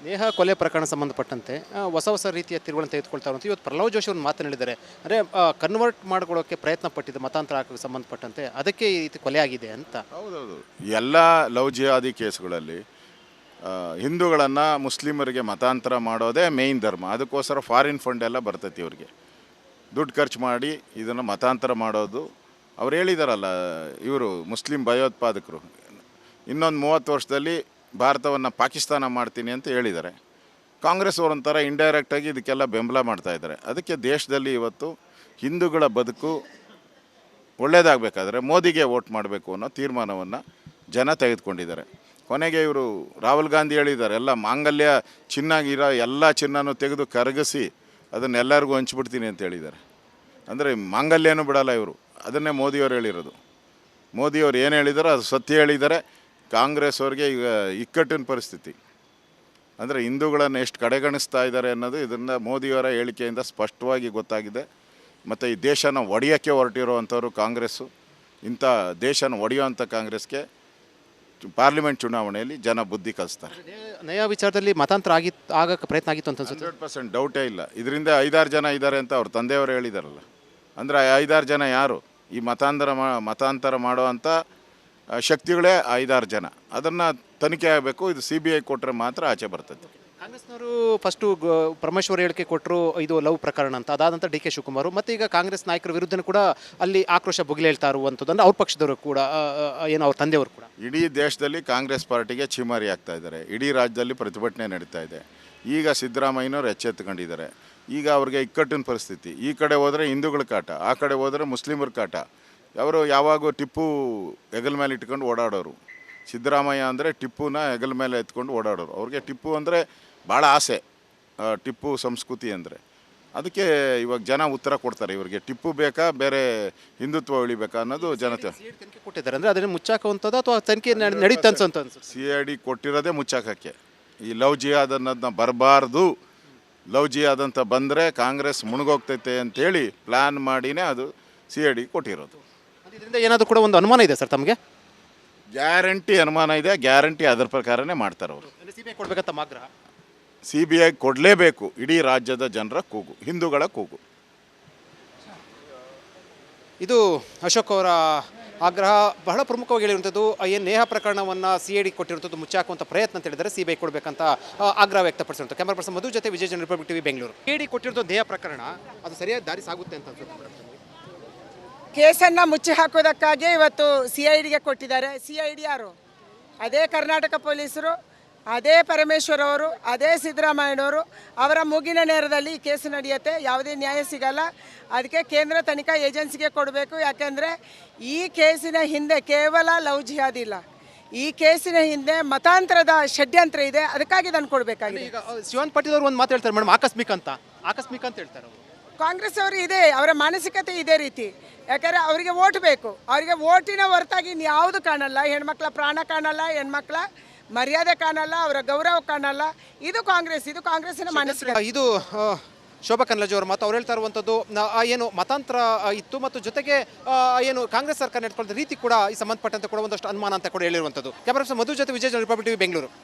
ನೇಹ ಕೊಲೆ ಪ್ರಕರಣ ಸಂಬಂಧಪಟ್ಟಂತೆ ಹೊಸ ಹೊಸ ರೀತಿಯ ತಿರುವುಗಳನ್ನು ತೆಗೆದುಕೊಳ್ತಾ ಇರುವಂಥ ಇವತ್ತು ಪ್ರಹ್ಲಾದ್ ಜೋಶಿ ಅವರು ಮಾತನಾಡಿದ್ದಾರೆ. ಅಂದರೆ ಕನ್ವರ್ಟ್ ಮಾಡ್ಕೊಳ್ಳೋಕ್ಕೆ ಪ್ರಯತ್ನ ಪಟ್ಟಿದ್ದು ಮತಾಂತರ ಹಾಕೋಕ್ಕೆ ಸಂಬಂಧಪಟ್ಟಂತೆ ಅದಕ್ಕೆ ಈ ರೀತಿ ಕೊಲೆ ಆಗಿದೆ ಅಂತ. ಹೌದೌದು. ಎಲ್ಲ ಲವ್ ಜಿಹಾದಿ ಕೇಸ್ಗಳಲ್ಲಿ ಹಿಂದೂಗಳನ್ನು ಮುಸ್ಲಿಮರಿಗೆ ಮತಾಂತರ ಮಾಡೋದೇ ಮೇಯ್ನ್ ಧರ್ಮ. ಅದಕ್ಕೋಸ್ಕರ ಫಾರಿನ್ ಫಂಡ್ ಎಲ್ಲ ಬರ್ತೈತಿ ಇವ್ರಿಗೆ. ದುಡ್ಡು ಖರ್ಚು ಮಾಡಿ ಇದನ್ನು ಮತಾಂತರ ಮಾಡೋದು. ಅವ್ರು ಹೇಳಿದಾರಲ್ಲ, ಇವರು ಮುಸ್ಲಿಂ ಭಯೋತ್ಪಾದಕರು ಇನ್ನೊಂದು 30 ವರ್ಷದಲ್ಲಿ ಭಾರತವನ್ನು ಪಾಕಿಸ್ತಾನ ಮಾಡ್ತೀನಿ ಅಂತ ಹೇಳಿದ್ದಾರೆ. ಕಾಂಗ್ರೆಸ್ ಅವರೊಂಥರ ಇಂಡೈರೆಕ್ಟಾಗಿ ಇದಕ್ಕೆಲ್ಲ ಬೆಂಬಲ ಮಾಡ್ತಾಯಿದ್ದಾರೆ. ಅದಕ್ಕೆ ದೇಶದಲ್ಲಿ ಇವತ್ತು ಹಿಂದೂಗಳ ಬದುಕು ಒಳ್ಳೆಯದಾಗಬೇಕಾದ್ರೆ ಮೋದಿಗೆ ವೋಟ್ ಮಾಡಬೇಕು ಅನ್ನೋ ತೀರ್ಮಾನವನ್ನು ಜನ ತೆಗೆದುಕೊಂಡಿದ್ದಾರೆ. ಕೊನೆಗೆ ಇವರು ರಾಹುಲ್ ಗಾಂಧಿ ಹೇಳಿದ್ದಾರೆ, ಎಲ್ಲ ಮಾಂಗಲ್ಯ ಚಿನ್ನಾಗಿರೋ ಎಲ್ಲ ಚಿನ್ನನೂ ತೆಗೆದು ಕರಗಿಸಿ ಅದನ್ನೆಲ್ಲರಿಗೂ ಹಂಚ್ಬಿಡ್ತೀನಿ ಅಂತ ಹೇಳಿದ್ದಾರೆ. ಅಂದರೆ ಮಾಂಗಲ್ಯನೂ ಬಿಡಲ್ಲ ಇವರು. ಅದನ್ನೇ ಮೋದಿಯವರು ಹೇಳಿರೋದು. ಮೋದಿಯವರು ಏನು ಹೇಳಿದಾರೋ ಅದು ಸತ್ಯ ಹೇಳಿದ್ದಾರೆ. ಕಾಂಗ್ರೆಸ್ ಅವ್ರಿಗೆ ಈಗ ಇಕ್ಕಟ್ಟಿನ ಪರಿಸ್ಥಿತಿ. ಅಂದರೆ ಹಿಂದೂಗಳನ್ನು ಎಷ್ಟು ಕಡೆಗಣಿಸ್ತಾ ಇದ್ದಾರೆ ಅನ್ನೋದು ಇದನ್ನು ಮೋದಿಯವರ ಹೇಳಿಕೆಯಿಂದ ಸ್ಪಷ್ಟವಾಗಿ ಗೊತ್ತಾಗಿದೆ. ಮತ್ತು ಈ ದೇಶನ ಒಡೆಯೋಕ್ಕೆ ಹೊರಟಿರುವಂಥವ್ರು ಕಾಂಗ್ರೆಸ್ಸು. ಇಂಥ ದೇಶನ ಒಡೆಯುವಂಥ ಕಾಂಗ್ರೆಸ್ಗೆ ಪಾರ್ಲಿಮೆಂಟ್ ಚುನಾವಣೆಯಲ್ಲಿ ಜನ ಬುದ್ಧಿ ಕಲಿಸ್ತಾರೆ. ನೇಹ ವಿಚಾರದಲ್ಲಿ ಮತಾಂತರ ಆಗಕ್ಕೆ ಪ್ರಯತ್ನ ಆಗಿತ್ತು ಅಂತ ಅನ್ಸುತ್ತೆ. 100% ಡೌಟೇ ಇಲ್ಲ. ಇದರಿಂದ 5-6 ಜನ ಇದ್ದಾರೆ ಅಂತ ಅವ್ರ ತಂದೆಯವರು ಹೇಳಿದಾರಲ್ಲ. ಅಂದರೆ 5-6 ಜನ ಯಾರು? ಈ ಮತಾಂತರ ಮಾಡೋವಂಥ ಶಕ್ತಿಗಳೇ 5-6 ಜನ. ಅದನ್ನು ತನಿಖೆ ಆಗಬೇಕು. ಇದು CBI ಕೊಟ್ಟರೆ ಮಾತ್ರ ಆಚೆ ಬರ್ತದೆ. ಕಾಂಗ್ರೆಸ್ನವರು ಫಸ್ಟು ಪರಮೇಶ್ವರ್ ಹೇಳಿಕೆ ಕೊಟ್ಟರು ಇದು ಲವ್ ಪ್ರಕರಣ ಅಂತ. ಅದಾದಂಥ DK ಶಿವಕುಮಾರ್ ಮತ್ತು ಈಗ ಕಾಂಗ್ರೆಸ್ ನಾಯಕರ ವಿರುದ್ಧನೂ ಕೂಡ ಅಲ್ಲಿ ಆಕ್ರೋಶ ಬುಗಿಲೆ ಹೇಳ್ತಾ ಇರುವಂಥದ್ದು. ಅಂದರೆ ಅವ್ರ ಪಕ್ಷದವರು ಕೂಡ ಏನು ಅವ್ರ ತಂದೆಯವರು ಕೂಡ ಇಡೀ ದೇಶದಲ್ಲಿ ಕಾಂಗ್ರೆಸ್ ಪಾರ್ಟಿಗೆ ಚೀಮಾರಿ ಆಗ್ತಾ ಇದ್ದಾರೆ. ಇಡೀ ರಾಜ್ಯದಲ್ಲಿ ಪ್ರತಿಭಟನೆ ನಡೀತಾ ಇದೆ. ಈಗ ಸಿದ್ದರಾಮಯ್ಯನವರು ಎಚ್ಚೆತ್ತುಕೊಂಡಿದ್ದಾರೆ. ಈಗ ಅವ್ರಿಗೆ ಇಕ್ಕಟ್ಟಿನ ಪರಿಸ್ಥಿತಿ. ಈ ಕಡೆ ಹೋದರೆ ಹಿಂದೂಗಳ ಕಾಟ, ಆ ಕಡೆ ಹೋದರೆ ಮುಸ್ಲಿಮರ ಕಾಟ. ಅವರು ಯಾವಾಗೂ ಟಿಪ್ಪು ಹೆಗಲ ಮೇಲೆ ಇಟ್ಕೊಂಡು ಓಡಾಡೋರು. ಸಿದ್ದರಾಮಯ್ಯ ಅಂದರೆ ಟಿಪ್ಪುನ ಹೆಗಲ ಮೇಲೆ ಎತ್ಕೊಂಡು ಓಡಾಡೋರು. ಅವ್ರಿಗೆ ಟಿಪ್ಪು ಅಂದರೆ ಭಾಳ ಆಸೆ, ಟಿಪ್ಪು ಸಂಸ್ಕೃತಿ ಅಂದರೆ. ಅದಕ್ಕೆ ಇವಾಗ ಜನ ಉತ್ತರ ಕೊಡ್ತಾರೆ. ಇವರಿಗೆ ಟಿಪ್ಪು ಬೇಕಾ ಬೇರೆ ಹಿಂದುತ್ವ ಉಳಿಬೇಕಾ ಅನ್ನೋದು ಜನತೆ ತನಿಖೆ ಕೊಟ್ಟಿದ್ದಾರೆ. ಅಂದರೆ ಅದನ್ನು ಮುಚ್ಚಾಕುವಂಥದ್ದು ಅಥವಾ ತನಿಖೆ ನಡೀತಾ ಅನ್ಸುತ್ತೆ. CID ಕೊಟ್ಟಿರೋದೇ ಮುಚ್ಚಾಕಕ್ಕೆ. ಈ ಲವ್ ಜಿಹಾದ್ ಅನ್ನೋದನ್ನ ಬರಬಾರ್ದು. ಲವ್ ಜಿಹಾದ್ ಅಂತ ಬಂದರೆ ಕಾಂಗ್ರೆಸ್ ಮುಳುಗೋಗ್ತೈತೆ ಅಂತೇಳಿ ಪ್ಲ್ಯಾನ್ ಮಾಡಿನೇ ಅದು CID ಕೊಟ್ಟಿರೋದು. ಇದರಿಂದ ಏನಾದರೂ ಕೂಡ ಒಂದು ಅನುಮಾನ ಇದೆ ಸರ್ ತಮಗೆ? ಗ್ಯಾರಂಟಿ ಅನುಮಾನ ಇದೆ. ಗ್ಯಾರಂಟಿ ಅದರ ಪ್ರಕಾರನೇ ಮಾಡ್ತಾರೆ ಅವರು. CBI ಕೊಡಬೇಕಂತ ಆಗ್ರಹ. CBI ಕೊಡಲೇಬೇಕು. ಇಡೀ ರಾಜ್ಯದ ಜನರ ಕೂಗು, ಹಿಂದೂಗಳ ಕೂಗು. ಇದು ಅಶೋಕ್ ಅವರ ಆಗ್ರಹ. ಬಹಳ ಪ್ರಮುಖವಾಗಿ ಹೇಳಿರುವಂಥದ್ದು ಏನು ನೇಹ ಪ್ರಕರಣವನ್ನು CID ಕೊಟ್ಟಿರುವಂಥದ್ದು ಮುಚ್ಚಾಕುವಂಥ ಪ್ರಯತ್ನ ಅಂತ ಹೇಳಿದರೆ CBI ಕೊಡಬೇಕಂತ ಆಗ್ರಹ ವ್ಯಕ್ತಪಡಿಸಿರುವಂಥ. ಕ್ಯಾಮರಾ ಪರ್ಸನ್ ಮಧು ಜೊತೆ ವಿಜಯ್ ಜನ, ರಿಪಬ್ಲಿಕ್ TV ಬೆಂಗಳೂರು. CID ಕೊಟ್ಟಿರೋದು ನೇಹ ಪ್ರಕರಣ ಅದು ಸರಿಯಾದ ದಾರಿ ಸಾಗುತ್ತೆ ಅಂತ ಅನ್ಸುತ್ತೆ. ಕೇಸನ್ನು ಮುಚ್ಚಿ ಹಾಕೋದಕ್ಕಾಗಿ ಇವತ್ತು CIDಗೆ ಕೊಟ್ಟಿದ್ದಾರೆ. CID ಯಾರು? ಅದೇ ಕರ್ನಾಟಕ ಪೊಲೀಸರು, ಅದೇ ಪರಮೇಶ್ವರ್ ಅವರು, ಅದೇ ಸಿದ್ದರಾಮಯ್ಯನವರು. ಅವರ ಮೂಗಿನ ನೇರದಲ್ಲಿ ಈ ಕೇಸು ನಡೆಯುತ್ತೆ. ಯಾವುದೇ ನ್ಯಾಯ ಸಿಗಲ್ಲ. ಅದಕ್ಕೆ ಕೇಂದ್ರ ತನಿಖಾ ಏಜೆನ್ಸಿಗೆ ಕೊಡಬೇಕು. ಯಾಕೆಂದರೆ ಈ ಕೇಸಿನ ಹಿಂದೆ ಕೇವಲ ಲವ್ ಜಿಹಾದ್ ಇಲ್ಲ, ಈ ಕೇಸಿನ ಹಿಂದೆ ಮತಾಂತರದ ಷಡ್ಯಂತ್ರ ಇದೆ. ಅದಕ್ಕಾಗಿ ನಾನು ಕೊಡಬೇಕಾಗಿದೆ. ಈಗ ಶಿವನ್ ಪಾಟೀಲ್ ಅವರು ಒಂದು ಮಾತು ಹೇಳ್ತಾರೆ ಮೇಡಮ್, ಆಕಸ್ಮಿಕ ಅಂತ ಹೇಳ್ತಾರೆ ಅವರು. ಕಾಂಗ್ರೆಸ್ ಅವರು ಇದೆ, ಅವರ ಮಾನಸಿಕತೆ ಇದೇ ರೀತಿ. ಯಾಕಂದರೆ ಅವರಿಗೆ ವೋಟ್ ಬೇಕು. ಅವರಿಗೆ ವೋಟಿನ ಹೊರತಾಗಿ ಇನ್ಯಾವುದು ಕಾಣಲ್ಲ. ಹೆಣ್ಮಕ್ಳ ಪ್ರಾಣ ಕಾಣಲ್ಲ, ಹೆಣ್ಮಕ್ಳ ಮರ್ಯಾದೆ ಕಾಣಲ್ಲ, ಅವರ ಗೌರವ ಕಾಣಲ್ಲ. ಇದು ಕಾಂಗ್ರೆಸ್ಸಿನ ಮಾನಸಿಕತೆ. ಇದು ಶೋಭಾ ಕನ್ಲಜಿ ಅವರ ಮಾತು. ಅವ್ರು ಹೇಳ್ತಾ ಇರುವಂಥದ್ದು ಏನು ಮತಾಂತರ ಇತ್ತು ಮತ್ತು ಜೊತೆಗೆ ಏನು ಕಾಂಗ್ರೆಸ್ ಸರ್ಕಾರ ನಡೆದುಕೊಳ್ಳೋ ರೀತಿ ಕೂಡ ಈ ಸಂಬಂಧಪಟ್ಟಂತೆ ಕೂಡ ಒಂದಷ್ಟು ಅನುಮಾನ ಅಂತ ಕೂಡ ಹೇಳಿರುವಂಥದ್ದು. ಕ್ಯಾಮರಾ ಪರ್ಸನ್ ಮಧು ಜೊತೆ ವಿಜಯ್ ಜನ, ರಿಪಬ್ಲಿಕ್ TV ಬೆಂಗಳೂರು.